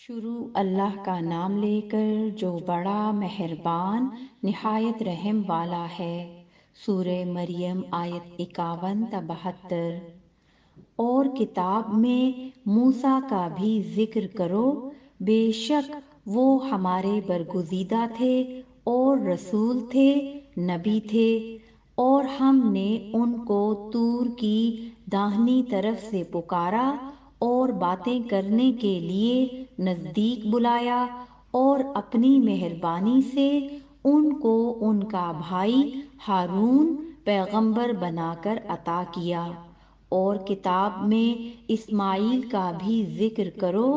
شروع اللہ کا نام لے کر جو بڑا مہربان نہایت رحم والا ہے۔ سورہ مریم آیت 51 تا 72۔ اور کتاب میں موسیٰ کا بھی ذکر کرو، بے شک وہ ہمارے برگزیدہ تھے اور رسول تھے، نبی تھے، اور ہم نے ان کو طور کی داہنی طرف سے پکارا اور باتیں کرنے کے لیے نزدیک بلایا، اور اپنی مہربانی سے ان کو ان کا بھائی ہارون پیغمبر بنا کر عطا کیا۔ اور کتاب میں اسماعیل کا بھی ذکر کرو،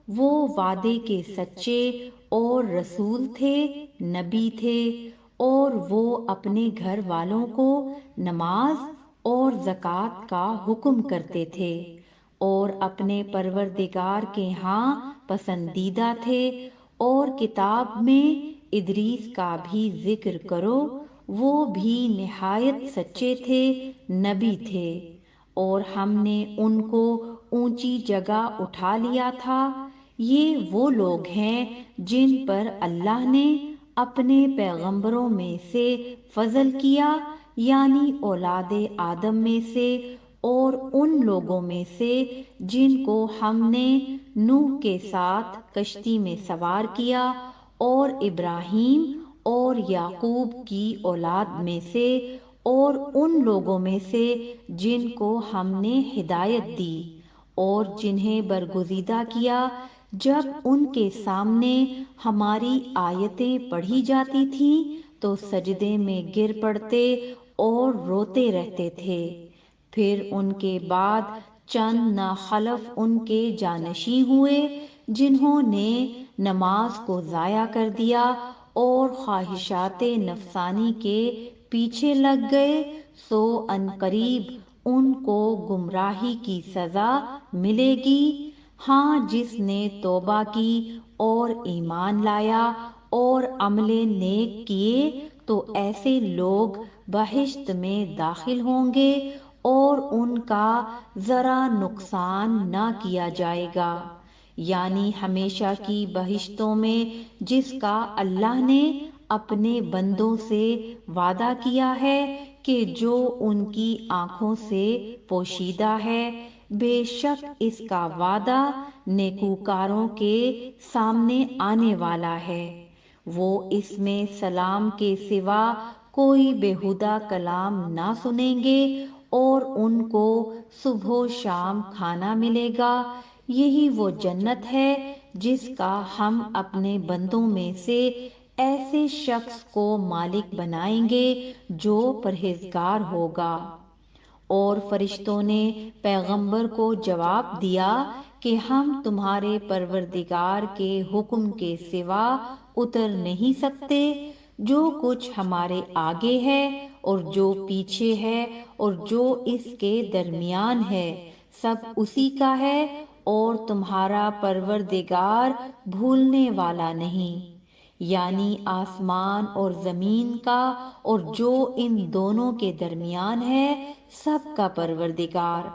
وہ وعدے کے سچے اور رسول تھے، نبی تھے، اور وہ اپنے گھر والوں کو نماز اور زکوٰۃ کا حکم کرتے تھے اور اپنے پروردگار کے ہاں پسندیدہ تھے۔ اور کتاب میں ادریس کا بھی ذکر کرو، وہ بھی نہایت سچے تھے، نبی تھے، اور ہم نے ان کو اونچی جگہ اٹھا لیا تھا۔ یہ وہ لوگ ہیں جن پر اللہ نے اپنے پیغمبروں میں سے فضل کیا، یعنی اولاد آدم میں سے، اور ان لوگوں میں سے جن کو ہم نے نوح کے ساتھ کشتی میں سوار کیا، اور ابراہیم اور یعقوب کی اولاد میں سے، اور ان لوگوں میں سے جن کو ہم نے ہدایت دی اور جنہیں برگزیدہ کیا جب ان کے سامنے ہماری آیتیں پڑھی جاتی تھیں تو سجدے میں گر پڑتے اور روتے رہتے تھے۔ پھر ان کے بعد چند ناخلف ان کے جانشین ہوئے جنہوں نے نماز کو ضائع کر دیا اور خواہشات نفسانی کے پیچھے لگ گئے، سو عنقریب ان کو گمراہی کی سزا ملے گی۔ ہاں، جس نے توبہ کی اور ایمان لایا اور عمل نیک کیے تو ایسے لوگ بہشت میں داخل ہوں گے اور ان کا ذرا نقصان نہ کیا جائے گا، یعنی ہمیشہ کی بہشتوں میں جس کا اللہ نے اپنے بندوں سے وعدہ کیا ہے کہ جو ان کی آنکھوں سے پوشیدہ ہے۔ بے شک اس کا وعدہ نیکوکاروں کے سامنے آنے والا ہے، وہ اس میں سلام کے سوا کوئی بیہودہ کلام نہ سنیں گے اور ان کو صبح و شام کھانا ملے گا۔ یہی وہ جنت ہے جس کا ہم اپنے بندوں میں سے ایسے شخص کو مالک بنائیں گے جو پرہیزگار ہوگا۔ اور فرشتوں نے پیغمبر کو جواب دیا کہ ہم تمہارے پروردگار کے حکم کے سوا اتر نہیں سکتے۔ جو کچھ ہمارے آگے ہے اور جو پیچھے ہے اور جو اس کے درمیان ہے، سب اسی کا ہے، اور تمہارا پروردگار بھولنے والا نہیں۔ یعنی آسمان اور زمین کا اور جو ان دونوں کے درمیان ہے، سب کا پروردگار۔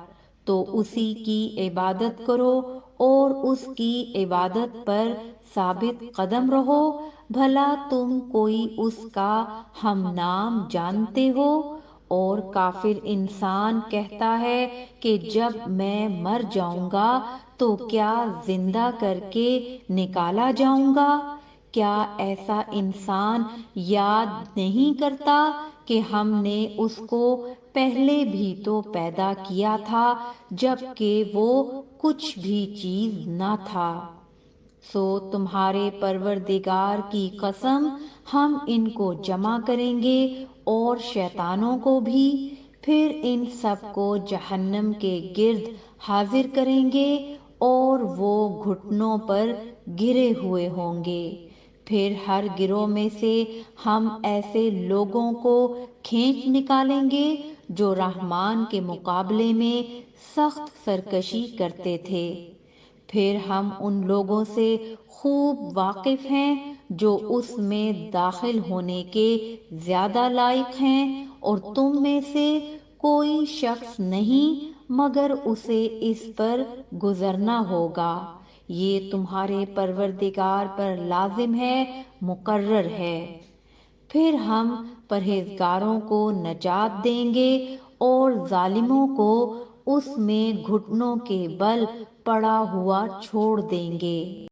تو اسی کی عبادت کرو اور اس کی عبادت پر ثابت قدم رہو، بھلا تم کوئی اس کا ہم نام جانتے ہو؟ اور کافر انسان کہتا ہے کہ جب میں مر جاؤں گا تو کیا زندہ کر کے نکالا جاؤں گا؟ کیا ایسا انسان یاد نہیں کرتا کہ ہم نے اس کو پہلے بھی تو پیدا کیا تھا جب کہ وہ کچھ بھی چیز نہ تھا؟ سو تمہارے پروردگار کی قسم، ہم ان کو جمع کریں گے اور شیطانوں کو بھی، پھر ان سب کو جہنم کے گرد حاضر کریں گے اور وہ گھٹنوں پر گرے ہوئے ہوں گے۔ پھر ہر گروہ میں سے ہم ایسے لوگوں کو کھینچ نکالیں گے جو رحمان کے مقابلے میں سخت سرکشی کرتے تھے۔ پھر ہم ان لوگوں سے خوب واقف ہیں جو اس میں داخل ہونے کے زیادہ لائق ہیں، اور تم میں سے کوئی شخص نہیں مگر اسے اس پر گزرنا ہوگا، یہ تمہارے پروردگار پر لازم ہے، مقرر ہے۔ پھر ہم پرہیزگاروں کو نجات دیں گے اور ظالموں کو اس میں گھٹنوں کے بل پڑا ہوا چھوڑ دیں گے۔